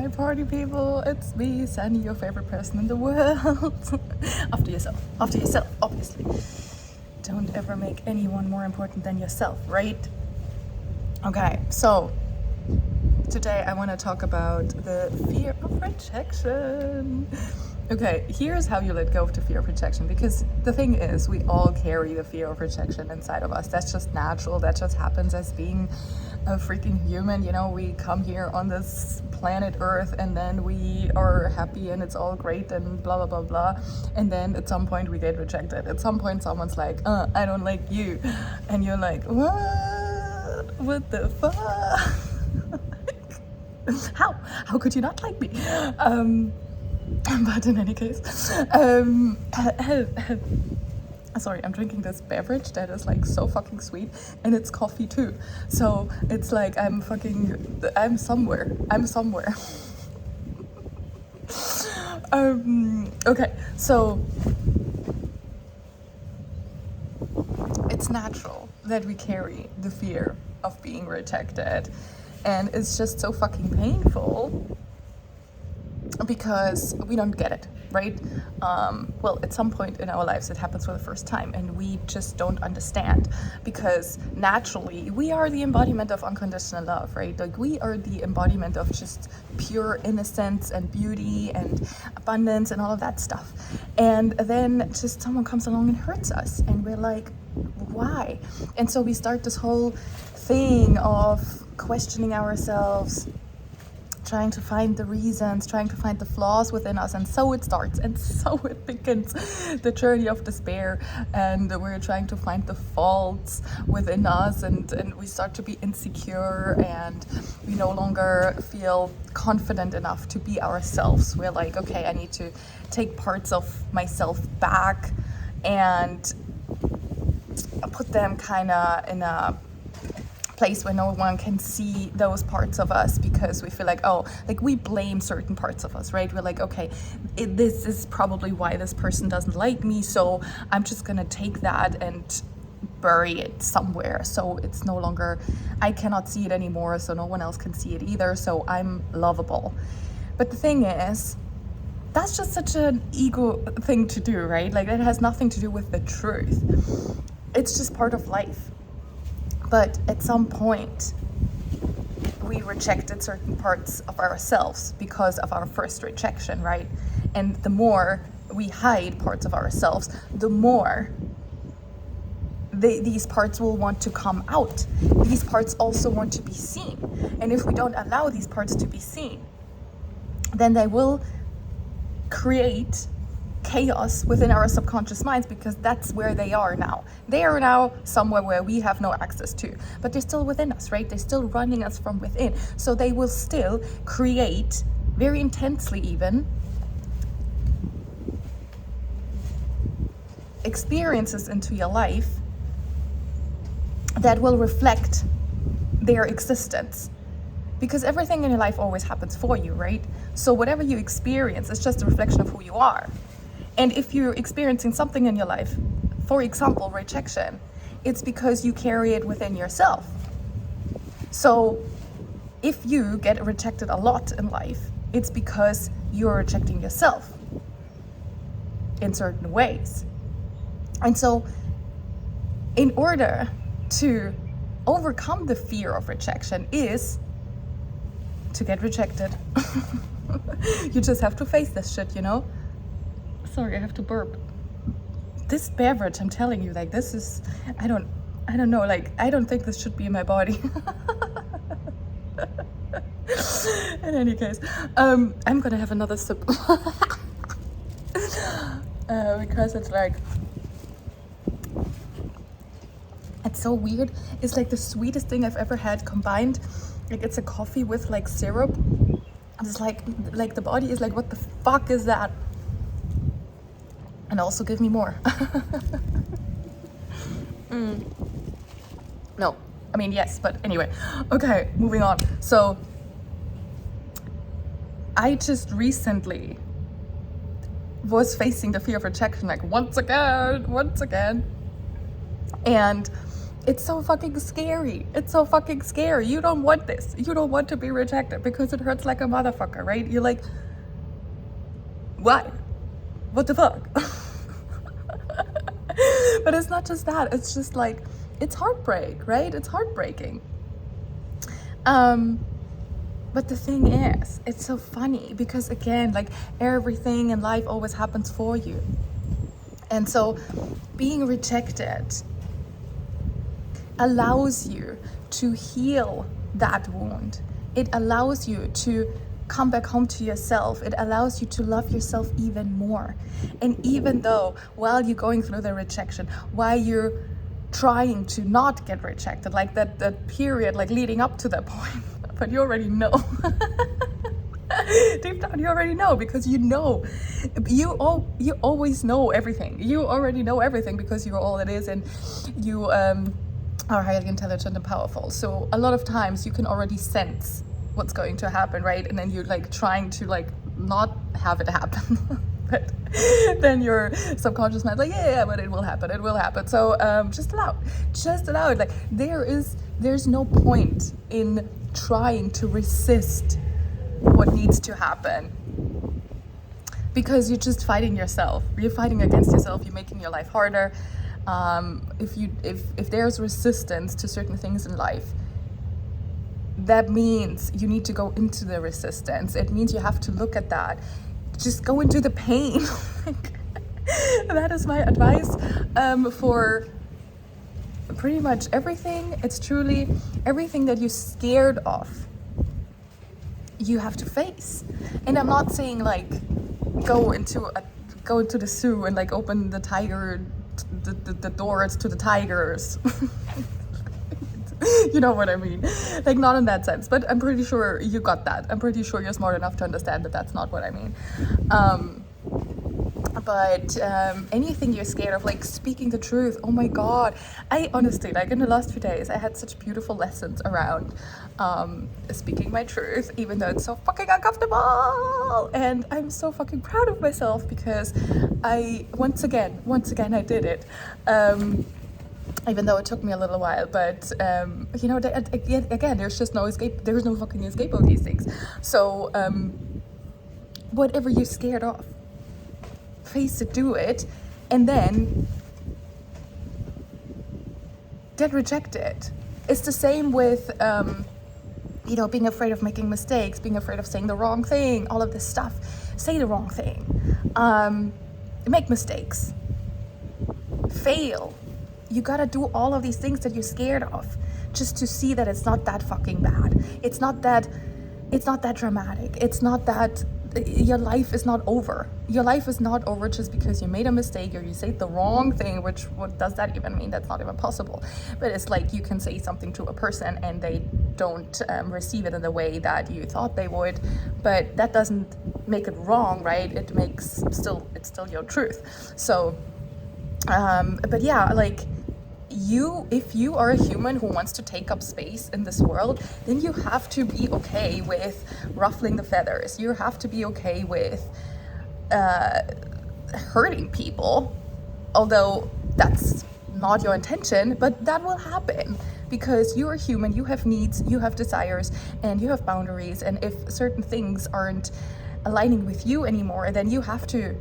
Hi party people, it's me, Sandy, your favorite person in the world. After yourself, obviously. Don't ever make anyone more important than yourself, right? Okay, so today I want to talk about the fear of rejection. Okay, here's how you let go of the fear of rejection, because the thing is, we all carry the fear of rejection inside of us. That's just natural. That just happens as being a freaking human. You know, we come here on this planet Earth and then we are happy and it's all great and blah blah blah blah, and then at some point we get rejected. At some point someone's like, I don't like you, and you're like, what the fuck? How could you not like me? But in any case, sorry, I'm drinking this beverage that is like so fucking sweet, and it's coffee too. So it's like I'm somewhere. Okay, so it's natural that we carry the fear of being rejected, and it's just so fucking painful because we don't get it, right? Well, at some point in our lives it happens for the first time and we just don't understand, because naturally we are the embodiment of unconditional love, right? Like we are the embodiment of just pure innocence and beauty and abundance and all of that stuff, and then just someone comes along and hurts us and we're like, why? And so we start this whole thing of questioning ourselves, trying to find the reasons, trying to find the flaws within us, and so it starts, and so it begins, the journey of despair, and we're trying to find the faults within us, and we start to be insecure, and we no longer feel confident enough to be ourselves. We're like, okay, I need to take parts of myself back and put them kind of in a place where no one can see those parts of us, because we feel like, like we blame certain parts of us, right? We're like, okay, this is probably why this person doesn't like me, so I'm just gonna take that and bury it somewhere, so it's no longer, I cannot see it anymore, so no one else can see it either, so I'm lovable. But the thing is, that's just such an ego thing to do, right? Like it has nothing to do with the truth. It's just part of life. But at some point, we rejected certain parts of ourselves because of our first rejection, right? And the more we hide parts of ourselves, the more these parts will want to come out. These parts also want to be seen. And if we don't allow these parts to be seen, then they will create chaos within our subconscious minds, because that's where they are now. They are now somewhere where we have no access to, but they're still within us, right? They're still running us from within. So they will still create, very intensely even, experiences into your life that will reflect their existence. Because everything in your life always happens for you, right? So whatever you experience is just a reflection of who you are. And if you're experiencing something in your life, for example, rejection, it's because you carry it within yourself. So if you get rejected a lot in life, it's because you're rejecting yourself in certain ways. And so in order to overcome the fear of rejection is to get rejected. You just have to face this shit, you know? Sorry, I have to burp. This beverage, I'm telling you, like this is, I don't know, like I don't think this should be in my body. In any case, I'm gonna have another sip. Because it's like, it's so weird. It's like the sweetest thing I've ever had combined. Like it's a coffee with like syrup. It's like the body is like, what the fuck is that? And also give me more. No, I mean, yes, but anyway. Okay, moving on. So I just recently was facing the fear of rejection, like once again. And It's so fucking scary. It's so fucking scary. You don't want this. You don't want to be rejected because it hurts like a motherfucker, right? You're like, why? What the fuck? But it's not just that. It's just like, it's heartbreak, right? It's heartbreaking. But the thing is, it's so funny because again, like everything in life always happens for you. And so being rejected allows you to heal that wound. It allows you to come back home to yourself. It allows you to love yourself even more. And even though while you're going through the rejection, while you're trying to not get rejected, like that period, like leading up to that point, but you already know. Deep down, you already know because you always know everything. You already know everything because you're all it is, and you are highly intelligent and powerful. So a lot of times you can already sense what's going to happen, right? And then you're like trying to like not have it happen. But then your subconscious mind like, yeah, but it will happen. So just allow it. Like there's no point in trying to resist what needs to happen, because you're just fighting yourself. You're fighting against yourself. You're making your life harder. If there's resistance to certain things in life, that means you need to go into the resistance. It means you have to look at that. Just go into the pain. That is my advice for pretty much everything. It's truly everything that you're scared of, you have to face. And I'm not saying like go into the zoo and like open the doors to the tigers. You know what I mean? Like not in that sense, but I'm pretty sure you got that. I'm pretty sure you're smart enough to understand that that's not what I mean. But anything you're scared of, like speaking the truth. Oh my God. I honestly, like in the last few days, I had such beautiful lessons around speaking my truth, even though it's so fucking uncomfortable. And I'm so fucking proud of myself because I, once again, I did it. Even though it took me a little while, but you know, again, there's just no escape. There's no fucking escape of these things. So whatever you're scared of, face it, do it, and then get rejected. It's the same with you know, being afraid of making mistakes, being afraid of saying the wrong thing, all of this stuff. Say the wrong thing, make mistakes, fail. You gotta do all of these things that you're scared of just to see that it's not that fucking bad. It's not that dramatic. It's not that your life is not over. Your life is not over just because you made a mistake or you said the wrong thing, which what does that even mean? That's not even possible. But it's like you can say something to a person and they don't receive it in the way that you thought they would, but that doesn't make it wrong, right? It's still your truth. So but yeah, like if you are a human who wants to take up space in this world, then you have to be okay with ruffling the feathers. You have to be okay with hurting people, although that's not your intention, but that will happen because you're a human, you have needs, you have desires, and you have boundaries. And if certain things aren't aligning with you anymore, then you have to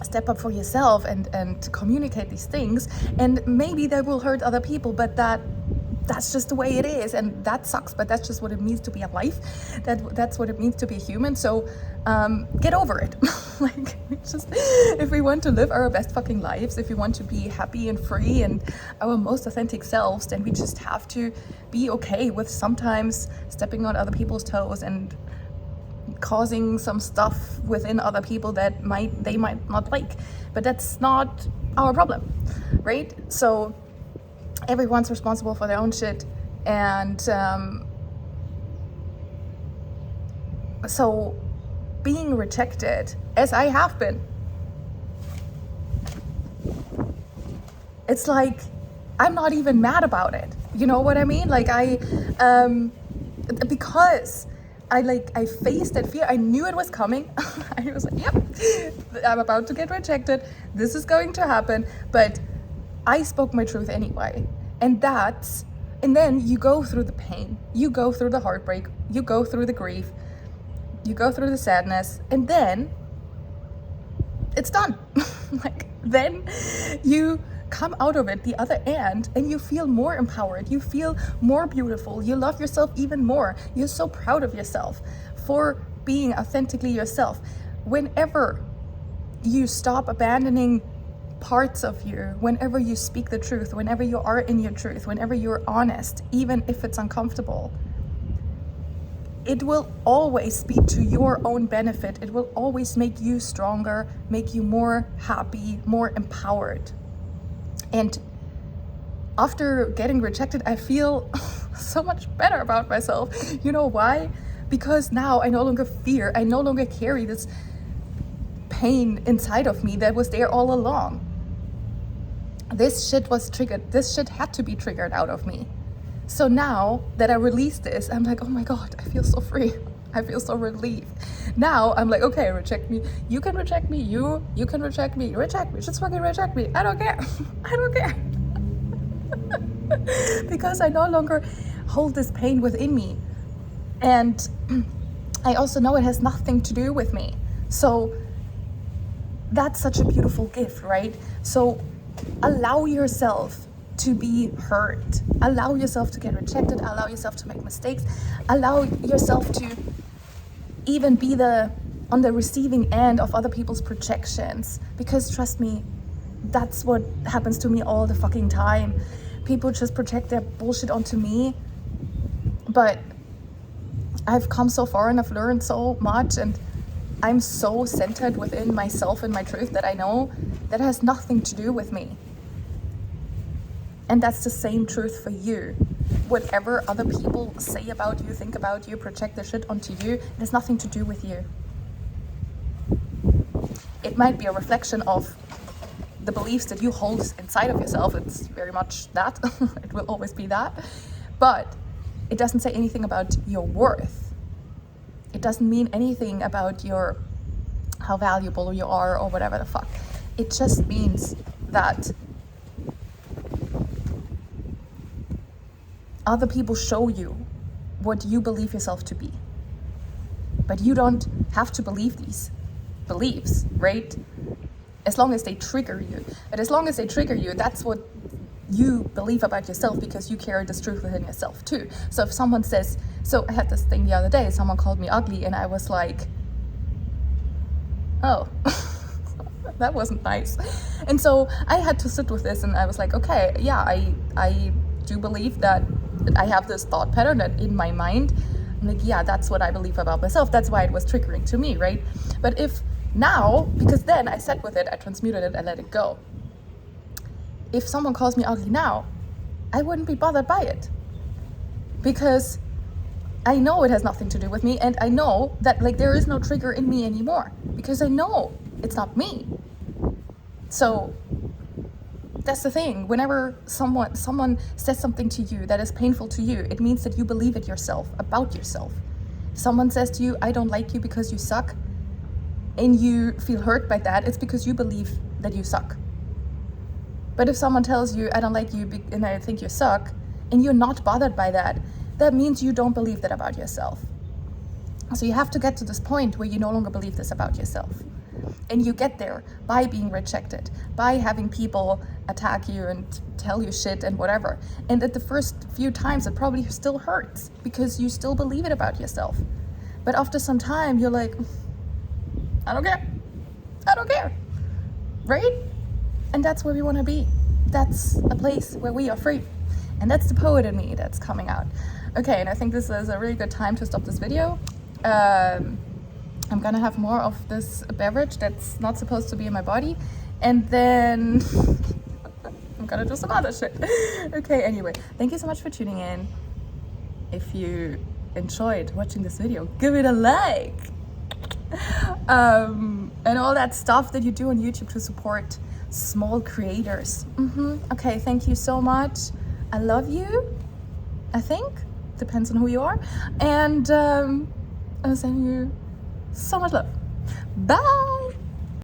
step up for yourself and communicate these things. And maybe they will hurt other people, but that's just the way it is, and that sucks, but that's just what it means to be alive. That's what it means to be a human. So get over it. Like, if we want to live our best fucking lives, if we want to be happy and free and our most authentic selves, then we just have to be okay with sometimes stepping on other people's toes and causing some stuff within other people that they might not like, but that's not our problem, right? So everyone's responsible for their own shit, and so being rejected, as I have been, it's like I'm not even mad about it. You know what I mean? Like because I faced that fear. I knew it was coming. I was like, yep, I'm about to get rejected. This is going to happen. But I spoke my truth anyway. And then you go through the pain, you go through the heartbreak, you go through the grief, you go through the sadness, and then it's done. Like, then you come out of it the other end and you feel more empowered, you feel more beautiful, you love yourself even more, you're so proud of yourself for being authentically yourself. Whenever you stop abandoning parts of you, whenever you speak the truth, whenever you are in your truth, whenever you're honest, even if it's uncomfortable, it will always be to your own benefit. It will always make you stronger, make you more happy, more empowered. And after getting rejected, I feel so much better about myself. You know why? Because now I no longer fear, I no longer carry this pain inside of me that was there all along. This shit was triggered. This shit had to be triggered out of me. So now that I released this, I'm like, oh my God, I feel so free. I feel so relieved. Now I'm like, okay, reject me. You can reject me. You can reject me. Reject me. Just fucking reject me. I don't care. I don't care. Because I no longer hold this pain within me. And I also know it has nothing to do with me. So that's such a beautiful gift, right? So allow yourself to be hurt. Allow yourself to get rejected. Allow yourself to make mistakes. Allow yourself to even be on the receiving end of other people's projections. Because trust me, that's what happens to me all the fucking time. People just project their bullshit onto me. But I've come so far and I've learned so much, and I'm so centered within myself and my truth that I know that has nothing to do with me. And that's the same truth for you. Whatever other people say about you, think about you, project their shit onto you, it has nothing to do with you. It might be a reflection of the beliefs that you hold inside of yourself. It's very much that. It will always be that. But it doesn't say anything about your worth. It doesn't mean anything about how valuable you are or whatever the fuck. It just means that other people show you what you believe yourself to be. But you don't have to believe these beliefs, right? As long as they trigger you. But as long as they trigger you, that's what you believe about yourself, because you carry this truth within yourself too. So if someone says, so I had this thing the other day, someone called me ugly and I was like, oh, that wasn't nice. And so I had to sit with this and I was like, okay, yeah, I do believe that I have this thought pattern that in my mind, I'm like, yeah, that's what I believe about myself. That's why it was triggering to me, right? But if now, because then I sat with it, I transmuted it, I let it go. If someone calls me ugly now, I wouldn't be bothered by it, because I know it has nothing to do with me, and I know that like there is no trigger in me anymore, because I know it's not me. So that's the thing. Whenever someone says something to you that is painful to you, it means that you believe it yourself, about yourself. If someone says to you, I don't like you because you suck, and you feel hurt by that, it's because you believe that you suck. But if someone tells you, I don't like you and I think you suck, and you're not bothered by that, that means you don't believe that about yourself. So you have to get to this point where you no longer believe this about yourself. And you get there by being rejected, by having people attack you and tell you shit and whatever. And at the first few times, it probably still hurts because you still believe it about yourself. But after some time, you're like, I don't care. I don't care. Right? And that's where we want to be. That's a place where we are free. And that's the poet in me that's coming out. Okay, and I think this is a really good time to stop this video. I'm gonna have more of this beverage that's not supposed to be in my body. And then I'm gonna do some other shit. Okay, anyway, thank you so much for tuning in. If you enjoyed watching this video, give it a like. And all that stuff that you do on YouTube to support small creators. Okay, thank you so much. I love you, I think. Depends on who you are. And I'm sending you so much love. Bye!